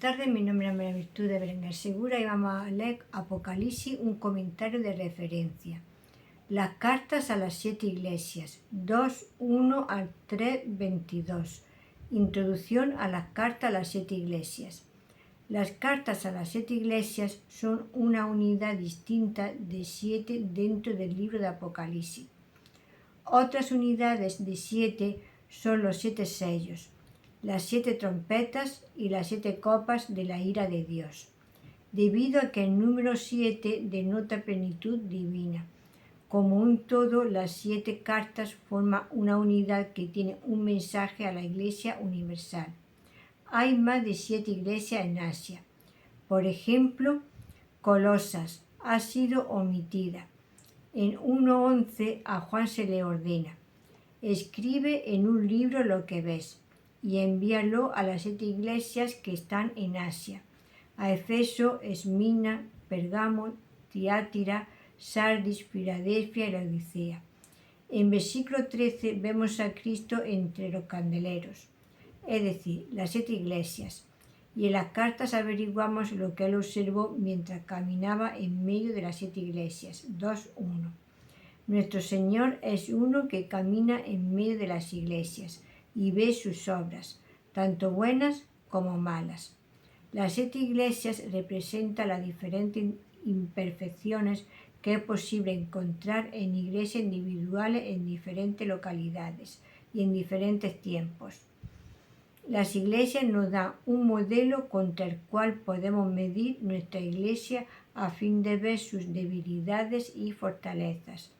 tardes, mi nombre es María Virtud de Berenguer Segura y vamos a leer Apocalipsis, un comentario de referencia. Las cartas a las 7 iglesias, 2:1 al 3:22. Introducción a las cartas a las 7 iglesias. Las cartas a las 7 iglesias son una unidad distinta de 7 dentro del libro de Apocalipsis. Otras unidades de 7 son los 7 sellos, las 7 trompetas y las 7 copas de la ira de Dios, debido a que el número 7 denota plenitud divina. Como un todo, las 7 cartas forman una unidad que tiene un mensaje a la Iglesia universal. Hay más de 7 iglesias en Asia. Por ejemplo, Colosas ha sido omitida. En 1:11 a Juan se le ordena: escribe en un libro lo que ves y envíalo a las 7 iglesias que están en Asia, a Efeso, Esmirna, Pérgamo, Tiatira, Sardis, Filadelfia y Laodicea. En versículo 13 vemos a Cristo entre los candeleros, es decir, las 7 iglesias, y en las cartas averiguamos lo que él observó mientras caminaba en medio de las 7 iglesias. 2:1. Nuestro Señor es uno que camina en medio de las iglesias y ve sus obras, tanto buenas como malas. Las 7 iglesias representan las diferentes imperfecciones que es posible encontrar en iglesias individuales en diferentes localidades y en diferentes tiempos. Las iglesias nos dan un modelo contra el cual podemos medir nuestra iglesia a fin de ver sus debilidades y fortalezas.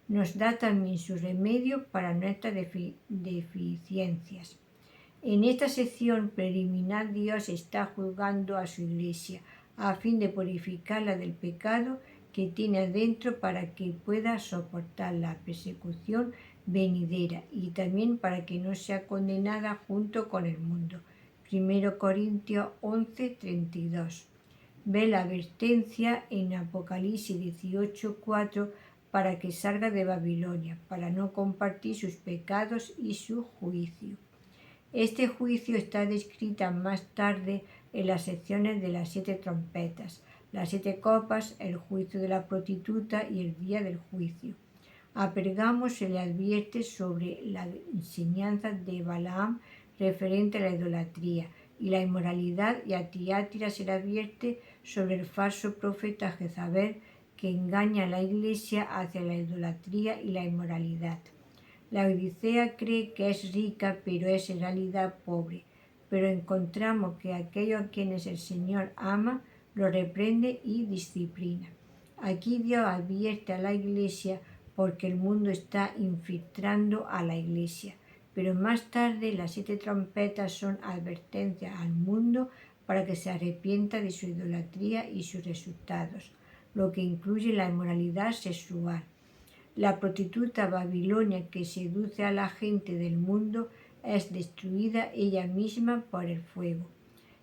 Nos da también su remedio para nuestras deficiencias. En esta sección preliminar, Dios está juzgando a su iglesia a fin de purificarla del pecado que tiene adentro para que pueda soportar la persecución venidera y también para que no sea condenada junto con el mundo. 1 Corintios 11:32. Ve la advertencia en Apocalipsis 18:4 para que salga de Babilonia, para no compartir sus pecados y su juicio. Este juicio está descrito más tarde en las secciones de las 7 trompetas, las 7 copas, el juicio de la prostituta y el día del juicio. A Pérgamo se le advierte sobre la enseñanza de Balaam referente a la idolatría y la inmoralidad, y a Tiatira se le advierte sobre el falso profeta Jezabel que engaña a la iglesia hacia la idolatría y la inmoralidad. La Laodicea cree que es rica, pero es en realidad pobre. Pero encontramos que aquellos a quienes el Señor ama, lo reprende y disciplina. Aquí Dios advierte a la iglesia porque el mundo está infiltrando a la iglesia. Pero más tarde las 7 trompetas son advertencias al mundo para que se arrepienta de su idolatría y sus resultados, lo que incluye la inmoralidad sexual. La prostituta Babilonia que seduce a la gente del mundo es destruida ella misma por el fuego.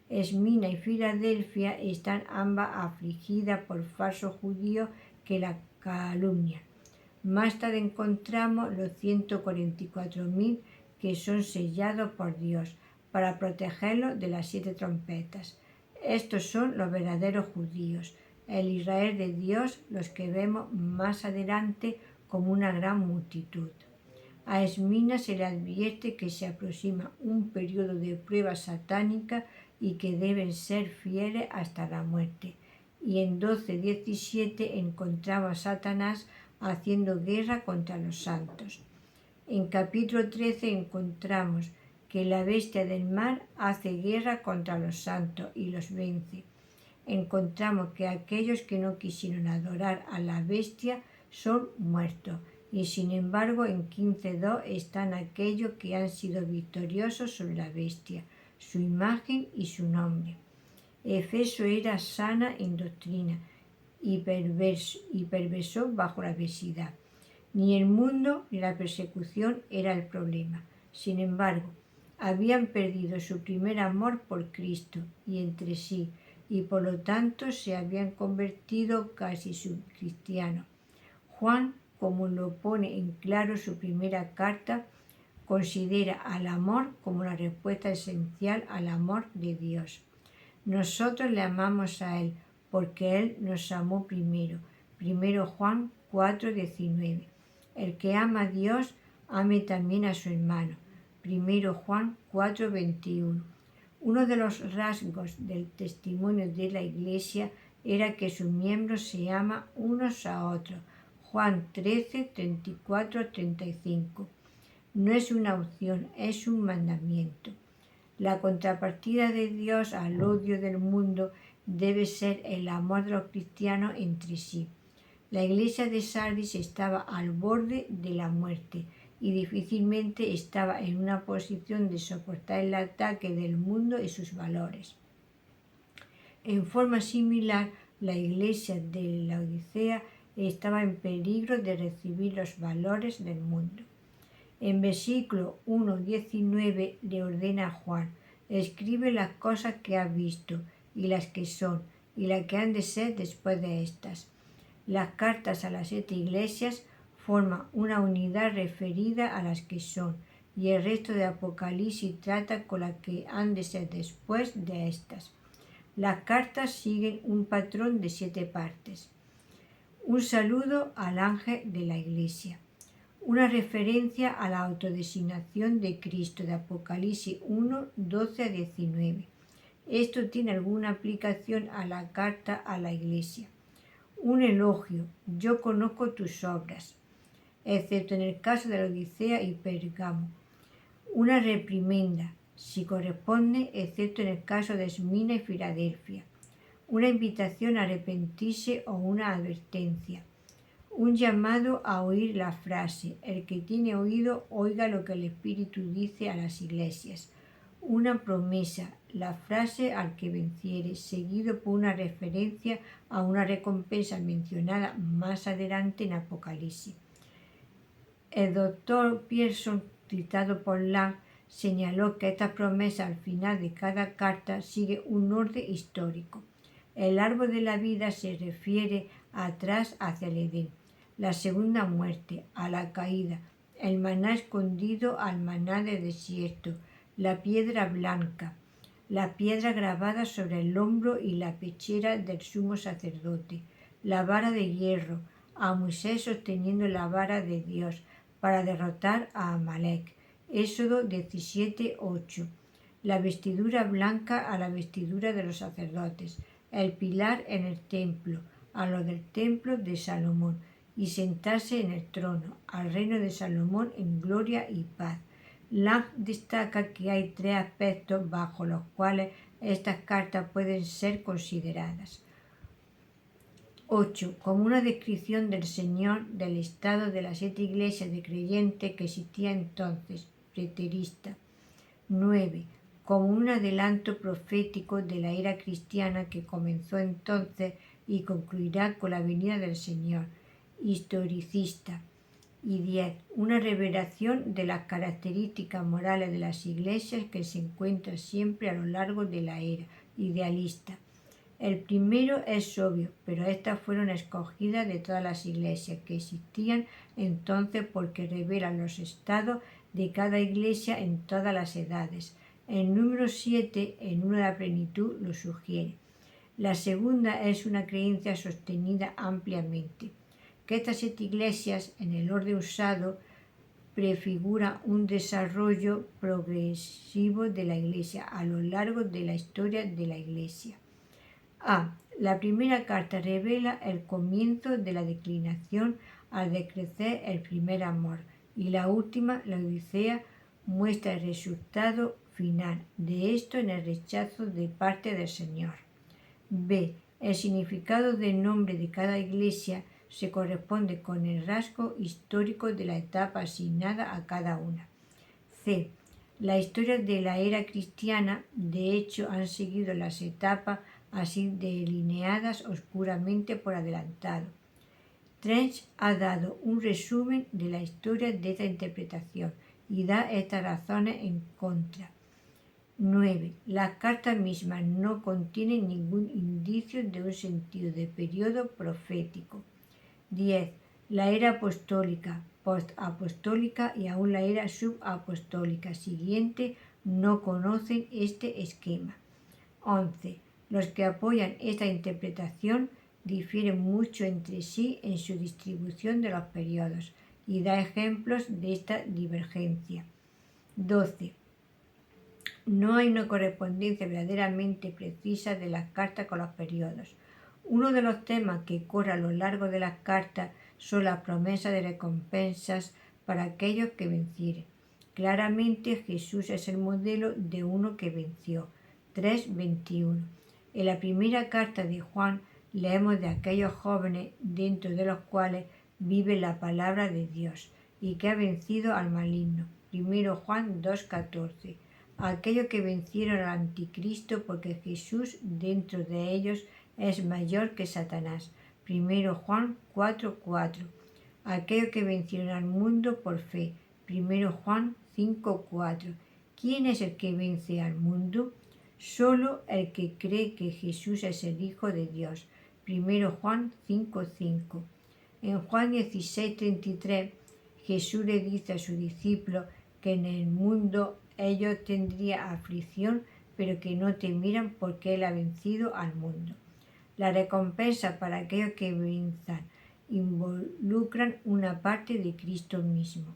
Esmirna y Filadelfia están ambas afligidas por falsos judíos que la calumnian. Más tarde encontramos los 144.000 que son sellados por Dios para protegerlos de las 7 trompetas. Estos son los verdaderos judíos, el Israel de Dios, los que vemos más adelante como una gran multitud. A Esmirna se le advierte que se aproxima un periodo de prueba satánica y que deben ser fieles hasta la muerte. Y en 12:17 encontramos a Satanás haciendo guerra contra los santos. En capítulo 13 encontramos que la bestia del mar hace guerra contra los santos y los vence. Encontramos que aquellos que no quisieron adorar a la bestia son muertos, y sin embargo en 15:2 están aquellos que han sido victoriosos sobre la bestia, su imagen y su nombre. Efeso era sana en doctrina y perverso bajo la obesidad. Ni el mundo ni la persecución era el problema. Sin embargo, habían perdido su primer amor por Cristo y entre sí, y por lo tanto se habían convertido casi subcristianos. Juan, como lo pone en claro su primera carta, considera al amor como la respuesta esencial al amor de Dios. Nosotros le amamos a Él, porque Él nos amó primero. 1 Juan 4:19. El que ama a Dios, ame también a su hermano. 1 Juan 4:21. Uno de los rasgos del testimonio de la Iglesia era que sus miembros se aman unos a otros. Juan 13:34-35. No es una opción, es un mandamiento. La contrapartida de Dios al odio del mundo debe ser el amor de los cristianos entre sí. La iglesia de Sardis estaba al borde de la muerte y difícilmente estaba en una posición de soportar el ataque del mundo y sus valores. En forma similar, la iglesia de la Odisea estaba en peligro de recibir los valores del mundo. En versículo 1:19 le ordena a Juan: escribe las cosas que has visto, y las que son, y las que han de ser después de estas. Las cartas a las 7 iglesias forman una unidad referida a las que son, y el resto de Apocalipsis trata con las que han de ser después de estas. Las cartas siguen un patrón de 7 partes. Un saludo al ángel de la iglesia. Una referencia a la autodesignación de Cristo de Apocalipsis 1:12-19. Esto tiene alguna aplicación a la carta a la iglesia. Un elogio: yo conozco tus obras, excepto en el caso de la Odisea y Pérgamo. Una reprimenda, si corresponde, excepto en el caso de Esmirna y Filadelfia. Una invitación a arrepentirse o una advertencia. Un llamado a oír la frase: el que tiene oído, oiga lo que el Espíritu dice a las iglesias. Una promesa, la frase al que venciere, seguido por una referencia a una recompensa mencionada más adelante en Apocalipsis. El doctor Pearson, citado por Lang, señaló que esta promesa al final de cada carta sigue un orden histórico. El árbol de la vida se refiere atrás hacia el Edén, la segunda muerte, a la caída, el maná escondido al maná del desierto, la piedra blanca, la piedra grabada sobre el hombro y la pechera del sumo sacerdote, la vara de hierro, a Moisés sosteniendo la vara de Dios para derrotar a Amalek. Éxodo 17:8. La vestidura blanca a la vestidura de los sacerdotes, el pilar en el templo, a lo del templo de Salomón, y sentarse en el trono, al reino de Salomón en gloria y paz. Lang destaca que hay 3 aspectos bajo los cuales estas cartas pueden ser consideradas. 8. Como una descripción del Señor del estado de las 7 iglesias de creyentes que existía entonces, preterista. 9. Como un adelanto profético de la era cristiana que comenzó entonces y concluirá con la venida del Señor, historicista. Y 10. Una revelación de las características morales de las iglesias que se encuentran siempre a lo largo de la era, idealista. El primero es obvio, pero estas fueron escogidas de todas las iglesias que existían entonces porque revelan los estados de cada iglesia en todas las edades. El número 7, en uno de la plenitud, lo sugiere. La segunda es una creencia sostenida ampliamente, que estas 7 iglesias, en el orden usado, prefiguran un desarrollo progresivo de la iglesia a lo largo de la historia de la iglesia. A. La primera carta revela el comienzo de la declinación al decrecer el primer amor, y la última, la Odisea, muestra el resultado final de esto en el rechazo de parte del Señor. B. El significado del nombre de cada iglesia se corresponde con el rasgo histórico de la etapa asignada a cada una. C. La historia de la era cristiana, de hecho, han seguido las etapas así delineadas oscuramente por adelantado. Trench ha dado un resumen de la historia de esta interpretación y da estas razones en contra. 9. Las cartas mismas no contienen ningún indicio de un sentido de periodo profético. 10. La era apostólica, postapostólica y aún la era subapostólica siguiente no conocen este esquema. 11. Los que apoyan esta interpretación difieren mucho entre sí en su distribución de los periodos y da ejemplos de esta divergencia. 12. No hay una correspondencia verdaderamente precisa de las cartas con los periodos. Uno de los temas que corre a lo largo de las cartas son las promesas de recompensas para aquellos que vencieren. Claramente Jesús es el modelo de uno que venció. 3:21. En la primera carta de Juan leemos de aquellos jóvenes dentro de los cuales vive la palabra de Dios y que ha vencido al maligno. 1 Juan 2:14. Aquellos que vencieron al anticristo porque Jesús dentro de ellos es mayor que Satanás. 1 Juan 4:4. Aquellos que vencieron al mundo por fe. 1 Juan 5:4. ¿Quién es el que vence al mundo? Solo el que cree que Jesús es el Hijo de Dios. 1 Juan 5:5. En Juan 16:33, Jesús le dice a sus discípulos que en el mundo ellos tendrían aflicción, pero que no temieran porque Él ha vencido al mundo. La recompensa para aquellos que venzan involucran una parte de Cristo mismo.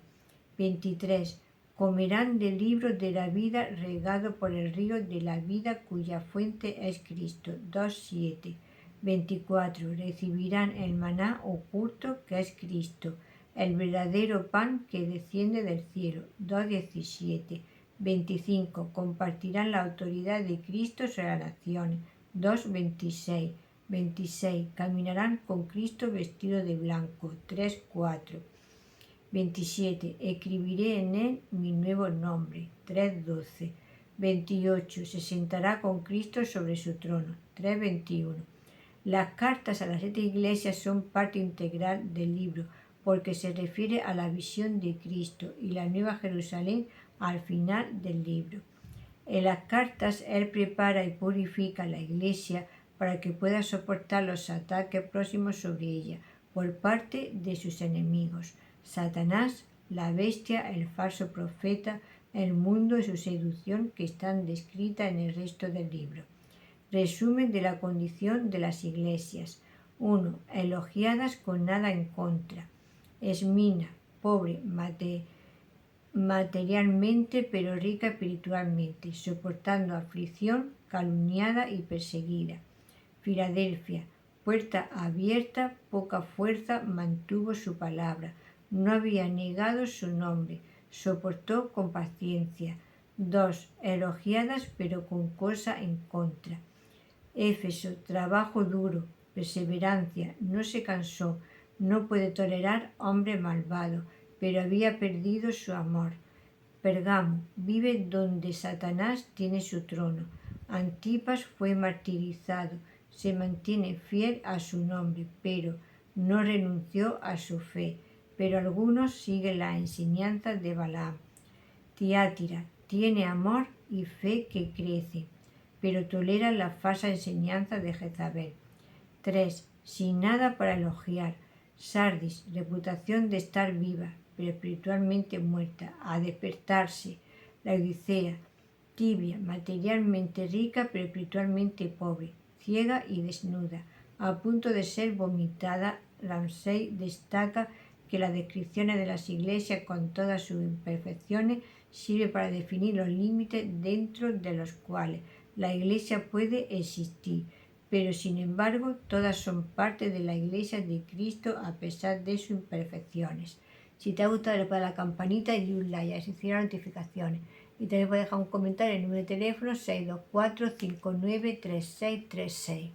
23. Comerán del libro de la vida regado por el río de la vida cuya fuente es Cristo. 2:7. 24. Recibirán el maná oculto que es Cristo, el verdadero pan que desciende del cielo. 2:17. 25. Compartirán la autoridad de Cristo sobre las naciones. 2:26. 26. Caminarán con Cristo vestido de blanco. 3:4. 27. Escribiré en él mi nuevo nombre. 3:12. 28. Se sentará con Cristo sobre su trono. 3:21. Las cartas a las 7 iglesias son parte integral del libro porque se refiere a la visión de Cristo y la Nueva Jerusalén al final del libro. En las cartas Él prepara y purifica a la iglesia para que pueda soportar los ataques próximos sobre ella por parte de sus enemigos. Satanás, la bestia, el falso profeta, el mundo y su seducción que están descritas en el resto del libro. Resumen de la condición de las iglesias. 1. Elogiadas con nada en contra. Esmina, pobre materialmente pero rica espiritualmente, soportando aflicción, calumniada y perseguida. Filadelfia, puerta abierta, poca fuerza, mantuvo su palabra, no había negado su nombre, soportó con paciencia. 2. Elogiadas pero con cosa en contra. Éfeso, trabajo duro, perseverancia, no se cansó, no puede tolerar hombre malvado, pero había perdido su amor. Pérgamo, vive donde Satanás tiene su trono. Antipas fue martirizado, se mantiene fiel a su nombre, pero no renunció a su fe. Pero algunos siguen la enseñanza de Balaam. Tiátira, tiene amor y fe que crece, pero tolera la falsa enseñanza de Jezabel. 3. Sin nada para elogiar. Sardis, reputación de estar viva, pero espiritualmente muerta, a despertarse. La Odisea, tibia, materialmente rica, pero espiritualmente pobre, ciega y desnuda, a punto de ser vomitada. Ramsey destaca que las descripciones de las iglesias con todas sus imperfecciones sirve para definir los límites dentro de los cuales la iglesia puede existir, pero sin embargo todas son parte de la iglesia de Cristo a pesar de sus imperfecciones. Si te ha gustado, le puedes dar a la campanita y un like, así te las notificaciones. Y también puedes dejar un comentario en el número de teléfono 624 593636.